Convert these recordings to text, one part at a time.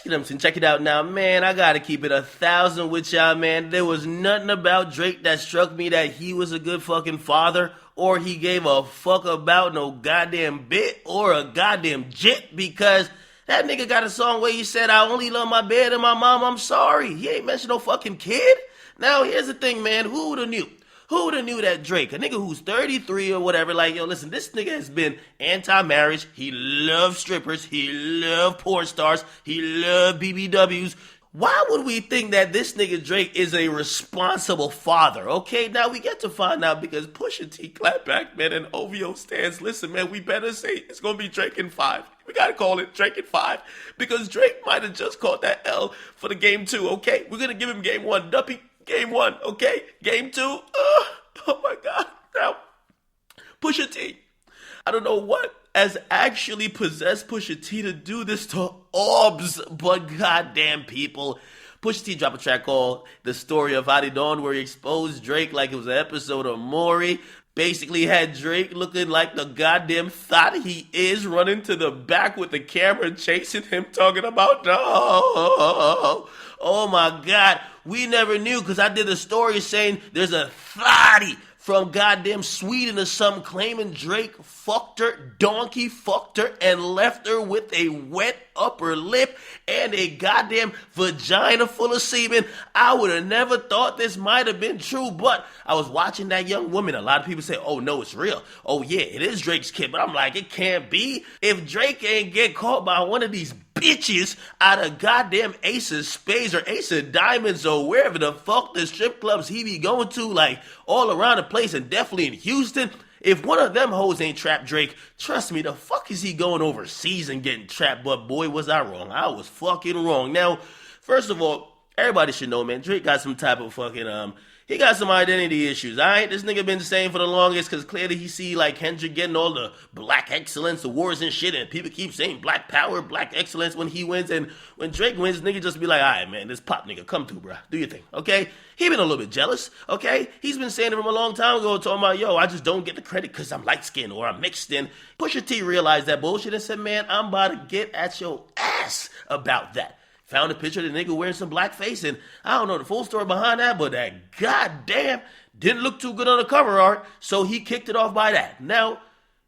Check it out now, man. I gotta keep it 1,000 with y'all, man. There was nothing about Drake that struck me that he was a good fucking father, or he gave a fuck about no goddamn bit or a goddamn jit, because that nigga got a song where he said, I only love my bed and my mom, I'm sorry. He ain't mentioned no fucking kid. Now, here's the thing, man. Who would've knew? Who would have knew that Drake, a nigga who's 33 or whatever, like, yo, listen, this nigga has been anti-marriage. He loves strippers. He loves porn stars. He loves BBWs. Why would we think that this nigga Drake is a responsible father? Okay, now we get to find out because Pusha T, Clapback, man, and OVO stands. Listen, man, we better say it's going to be Drake in 5. We got to call it Drake in 5 because Drake might have just caught that L for the game 2, okay? We're going to give him game 1. Duppy. Game 1, okay? Game 2, oh my God. Now, Pusha T, I don't know what has actually possessed Pusha T to do this to Orbs, but goddamn people. Pusha T dropped a track called The Story of Adi Dawn, where he exposed Drake like it was an episode of Maury. Basically had Drake looking like the goddamn thought he is, running to the back with the camera chasing him, talking about, no. Oh my God. We never knew because I did a story saying there's a thotty from goddamn Sweden or something claiming Drake fucked her, donkey fucked her, and left her with a wet upper lip and a goddamn vagina full of semen. I would have never thought this might have been true, but I was watching that young woman. A lot of people say, oh no, it's real. Oh yeah, it is Drake's kid, but I'm like, it can't be. If Drake ain't get caught by one of these bitches out of goddamn Ace of Spades or Ace of Diamonds or wherever the fuck the strip clubs he be going to, like all around the place and definitely in Houston. If one of them hoes ain't trapped Drake, trust me, the fuck is he going overseas and getting trapped? But boy, was I wrong. I was fucking wrong. Now, first of all, everybody should know, man, Drake got some type of fucking, he got some identity issues, alright? This nigga been saying for the longest, because clearly he see, like, Kendrick getting all the black excellence awards and shit, and people keep saying black power, black excellence when he wins, and when Drake wins, nigga just be like, alright, man, this pop nigga, come through, bruh, do your thing, okay? He been a little bit jealous, okay? He's been saying it from a long time ago, talking about, yo, I just don't get the credit because I'm light-skinned or I'm mixed in. Pusha T realized that bullshit and said, man, I'm about to get at your ass about that. Found a picture of the nigga wearing some blackface, and I don't know the full story behind that, but that goddamn didn't look too good on the cover art, so he kicked it off by that. Now,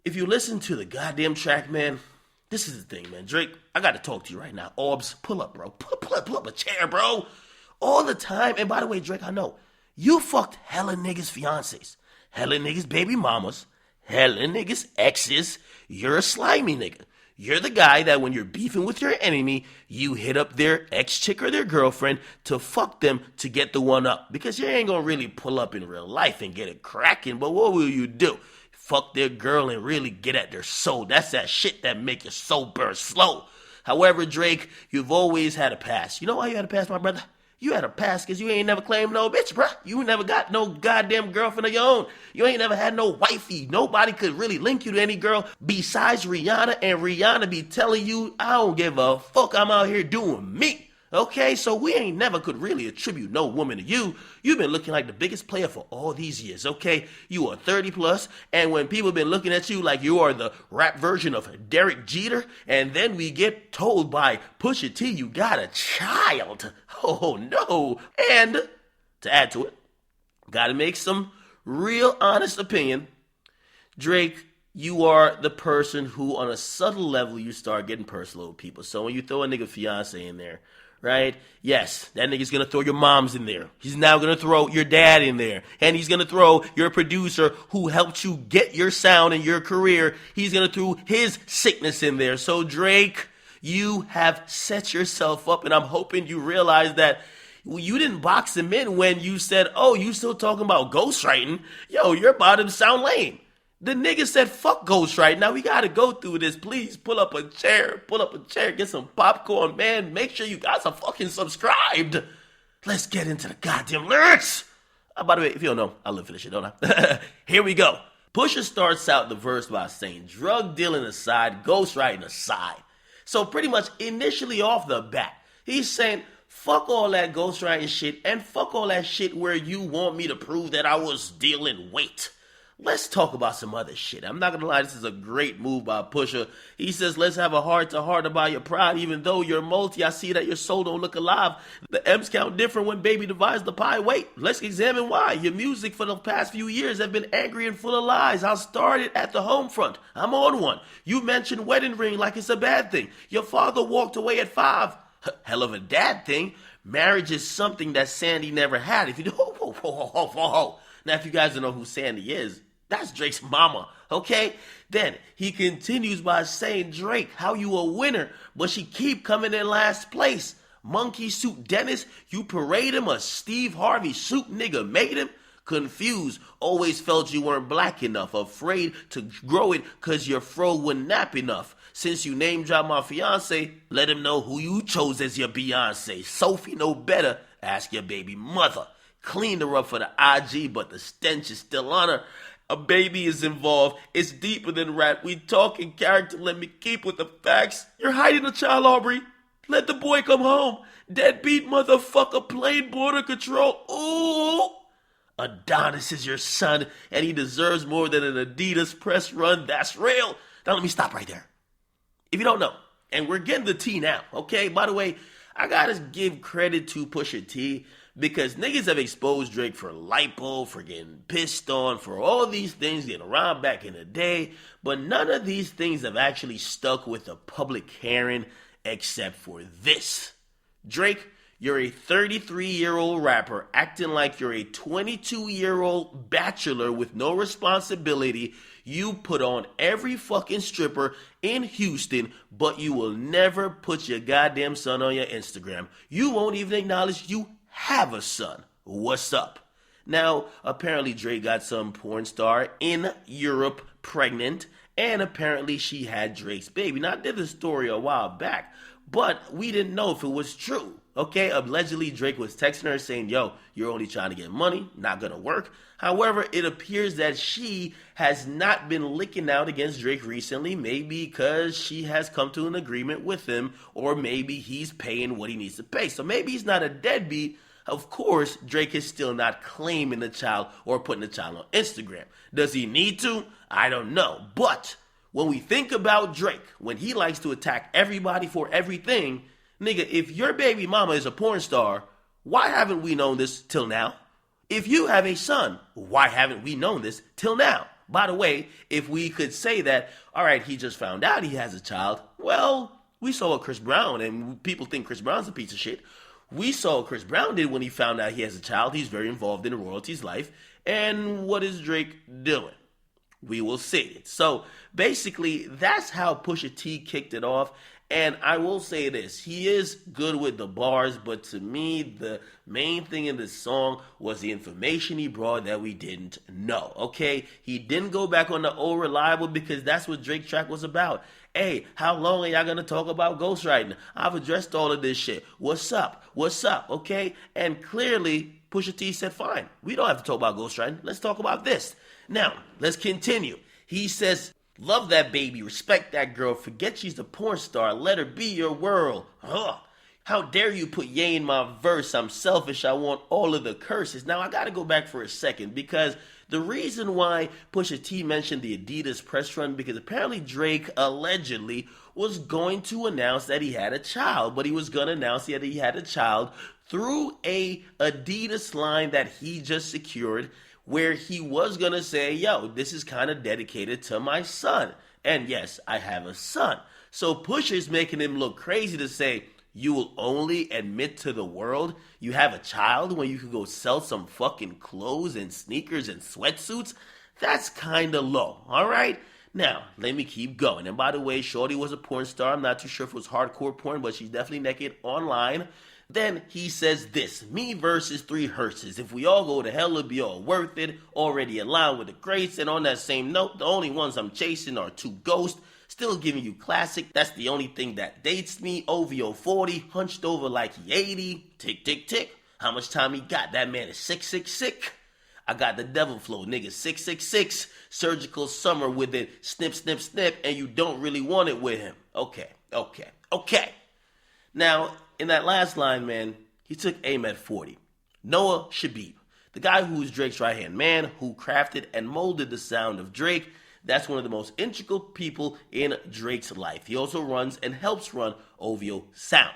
if you listen to the goddamn track, man, this is the thing, man. Drake, I got to talk to you right now. Orbs, pull up, bro. Pull up a chair, bro. All the time. And by the way, Drake, I know, you fucked hella niggas' fiancés, hella niggas' baby mamas, hella niggas' exes. You're a slimy nigga. You're the guy that when you're beefing with your enemy, you hit up their ex-chick or their girlfriend to fuck them to get the one up. Because you ain't gonna really pull up in real life and get it cracking, but what will you do? Fuck their girl and really get at their soul. That's that shit that make your soul burn slow. However, Drake, you've always had a past. You know why you had a past, my brother? You had a past because you ain't never claimed no bitch, bruh. You never got no goddamn girlfriend of your own. You ain't never had no wifey. Nobody could really link you to any girl besides Rihanna, and Rihanna be telling you, I don't give a fuck, I'm out here doing me. Okay, so we ain't never could really attribute no woman to you. You've been looking like the biggest player for all these years, okay? You are 30 plus, and when people been looking at you like you are the rap version of Derek Jeter, and then we get told by Pusha T you got a child. Oh no. And to add to it, gotta make some real honest opinion. Drake, you are the person who on a subtle level you start getting personal with people. So when you throw a nigga fiance in there, right? Yes, that nigga's gonna throw your moms in there. He's now gonna throw your dad in there. And he's gonna throw your producer who helped you get your sound and your career. He's gonna throw his sickness in there. So Drake, you have set yourself up, and I'm hoping you realize that you didn't box him in when you said, oh, you still talking about ghostwriting? Yo, your bottom sound lame. The nigga said, fuck ghostwriting. Now we gotta go through this. Please pull up a chair, get some popcorn, man. Make sure you guys are fucking subscribed. Let's get into the goddamn lyrics. By the way, if you don't know, I live for this shit, don't I? Here we go. Pusha starts out the verse by saying, drug dealing aside, ghostwriting aside. So pretty much initially off the bat, he's saying, fuck all that ghostwriting shit and fuck all that shit where you want me to prove that I was dealing weight. Let's talk about some other shit. I'm not gonna lie, this is a great move by Pusha. He says, let's have a heart-to-heart about your pride. Even though you're multi, I see that your soul don't look alive. The M's count different when baby divides the pie. Wait, let's examine why. Your music for the past few years have been angry and full of lies. I'll start it at the home front. I'm on one. You mentioned wedding ring like it's a bad thing. Your father walked away at 5. Hell of a dad thing. Marriage is something that Sandy never had. If you do, Now, if you guys don't know who Sandy is, that's Drake's mama, okay? Then he continues by saying, Drake, how you a winner, but she keep coming in last place. Monkey suit Dennis, you parade him, a Steve Harvey suit nigga made him. Confused, always felt you weren't black enough, afraid to grow it cause your fro wouldn't nap enough. Since you name drop my fiance, let him know who you chose as your Beyonce. Sophie know better, ask your baby mother. Cleaned her up for the IG, but the stench is still on her. A baby is involved. It's deeper than rap. We talking character. Let me keep with the facts. You're hiding a child, Aubrey. Let the boy come home. Deadbeat motherfucker, plain border control. Ooh. Adonis is your son, and he deserves more than an Adidas press run. That's real. Now let me stop right there. If you don't know, and we're getting the tea now, okay? By the way, I gotta give credit to Pusha T, because niggas have exposed Drake for lipo, for getting pissed on, for all these things getting around back in the day. But none of these things have actually stuck with the public hearing except for this. Drake, you're a 33-year-old rapper acting like you're a 22-year-old bachelor with no responsibility. You put on every fucking stripper in Houston, but you will never put your goddamn son on your Instagram. You won't even acknowledge you have a son. What's up? Now, apparently Drake got some porn star in Europe pregnant, and apparently she had Drake's baby. Now, I did this story a while back, but we didn't know if it was true. Okay, allegedly Drake was texting her saying, yo, you're only trying to get money, not gonna work. However, it appears that she has not been licking out against Drake recently, maybe because she has come to an agreement with him, or maybe he's paying what he needs to pay. So maybe he's not a deadbeat. Of course, Drake is still not claiming the child or putting the child on Instagram. Does he need to? I don't know. But when we think about Drake, when he likes to attack everybody for everything, nigga, if your baby mama is a porn star, why haven't we known this till now? If you have a son, why haven't we known this till now? By the way, if we could say that, all right, he just found out he has a child, well, we saw what Chris Brown, and people think Chris Brown's a piece of shit. We saw what Chris Brown did when he found out he has a child. He's very involved in the royalties life. And what is Drake doing? We will see. So basically, that's how Pusha T kicked it off. And I will say this, he is good with the bars, but to me, the main thing in this song was the information he brought that we didn't know, okay? He didn't go back on the old reliable because that's what Drake track was about. Hey, how long are y'all going to talk about ghostwriting? I've addressed all of this shit. What's up? What's up, okay? And clearly, Pusha T said, fine, we don't have to talk about ghostwriting. Let's talk about this. Now, let's continue. He says, love that baby, respect that girl, forget she's a porn star, let her be your world. How dare you put Ye in my verse, I'm selfish, I want all of the curses. Now I gotta go back for a second because the reason why Pusha T mentioned the Adidas press run, because apparently Drake allegedly was going to announce that he had a child, but he was gonna announce that he had a child through a Adidas line that he just secured, where he was going to say, yo, this is kind of dedicated to my son. And yes, I have a son. So Pusha's making him look crazy to say, you will only admit to the world you have a child when you can go sell some fucking clothes and sneakers and sweatsuits? That's kind of low, all right? Now, let me keep going. And by the way, Shorty was a porn star. I'm not too sure if it was hardcore porn, but she's definitely naked online. Then he says this, me versus 3 hearses. If we all go to hell, it'll be all worth it. Already in line with the greats. And on that same note, the only ones I'm chasing are 2 ghosts. Still giving you classic. That's the only thing that dates me. OVO 40, hunched over like he 80. Tick, tick, tick. How much time he got? That man is 666. I got the devil flow, nigga, 666. Surgical summer with it. Snip, snip, snip. And you don't really want it with him. Okay. Now, in that last line, man, he took aim at 40. Noah Shabib. The guy who is Drake's right-hand man, who crafted and molded the sound of Drake. That's one of the most integral people in Drake's life. He also runs and helps run OVO Sound.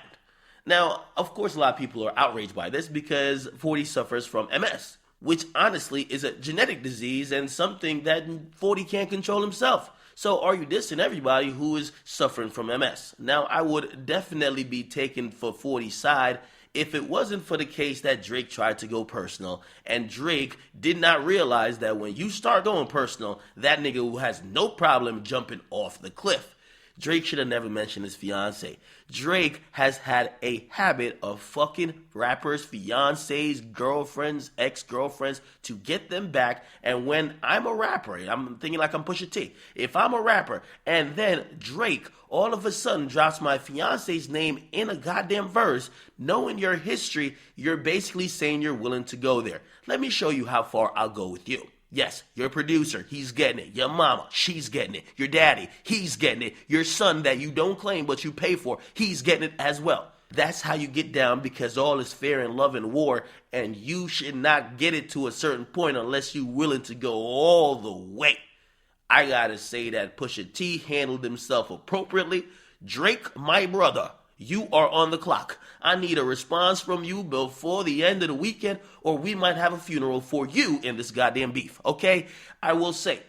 Now, of course, a lot of people are outraged by this because 40 suffers from MS, which honestly is a genetic disease and something that 40 can't control himself. So are you dissing everybody who is suffering from MS? Now, I would definitely be taken for 40's side if it wasn't for the case that Drake tried to go personal, and Drake did not realize that when you start going personal, that nigga who has no problem jumping off the cliff. Drake should have never mentioned his fiance. Drake has had a habit of fucking rappers, fiancés, girlfriends, ex-girlfriends to get them back. And when I'm a rapper, I'm thinking like I'm Pusha T. If I'm a rapper and then Drake all of a sudden drops my fiance's name in a goddamn verse, knowing your history, you're basically saying you're willing to go there. Let me show you how far I'll go with you. Yes, your producer, he's getting it. Your mama, she's getting it. Your daddy, he's getting it. Your son that you don't claim but you pay for, he's getting it as well. That's how you get down, because all is fair in love and war, and you should not get it to a certain point unless you're willing to go all the way. I gotta say that Pusha T handled himself appropriately. Drake, my brother, you are on the clock. I need a response from you before the end of the weekend, or we might have a funeral for you in this goddamn beef, okay? I will say,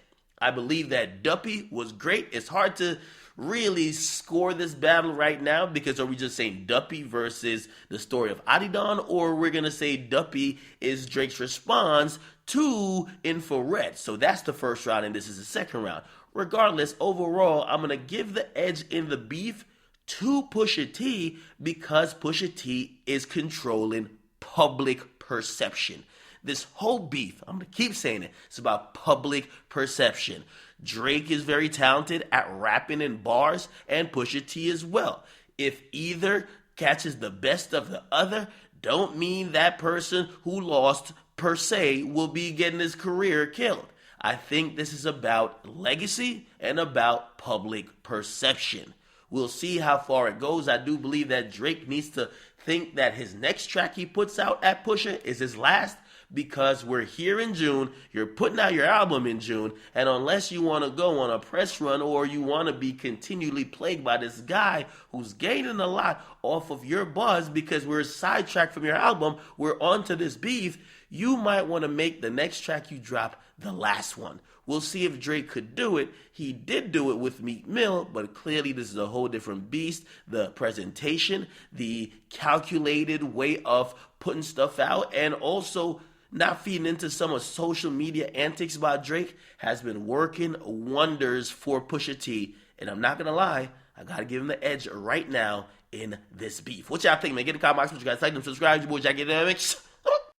I believe that Duppy was great. It's hard to really score this battle right now, because are we just saying Duppy versus the story of Adidon, or we're going to say Duppy is Drake's response to Infrared? So that's the first round, and this is the second round. Regardless, overall, I'm going to give the edge in the beef to Pusha T, because Pusha T is controlling public perception. This whole beef, I'm going to keep saying it, it's about public perception. Drake is very talented at rapping in bars, and Pusha T as well. If either catches the best of the other, don't mean that person who lost per se will be getting his career killed. I think this is about legacy and about public perception. We'll see how far it goes. I do believe that Drake needs to think that his next track he puts out at Pusha is his last, because we're here in June, you're putting out your album in June, and unless you want to go on a press run or you want to be continually plagued by this guy who's gaining a lot off of your buzz because we're sidetracked from your album, we're onto this beef, you might want to make the next track you drop the last one. We'll see if Drake could do it. He did do it with Meek Mill, but clearly this is a whole different beast. The presentation, the calculated way of putting stuff out, and also not feeding into some of social media antics by Drake has been working wonders for Pusha T. And I'm not going to lie, I got to give him the edge right now in this beef. What y'all think, man? Get in the comment box. What you guys like, and subscribe. Your boy, Akademiks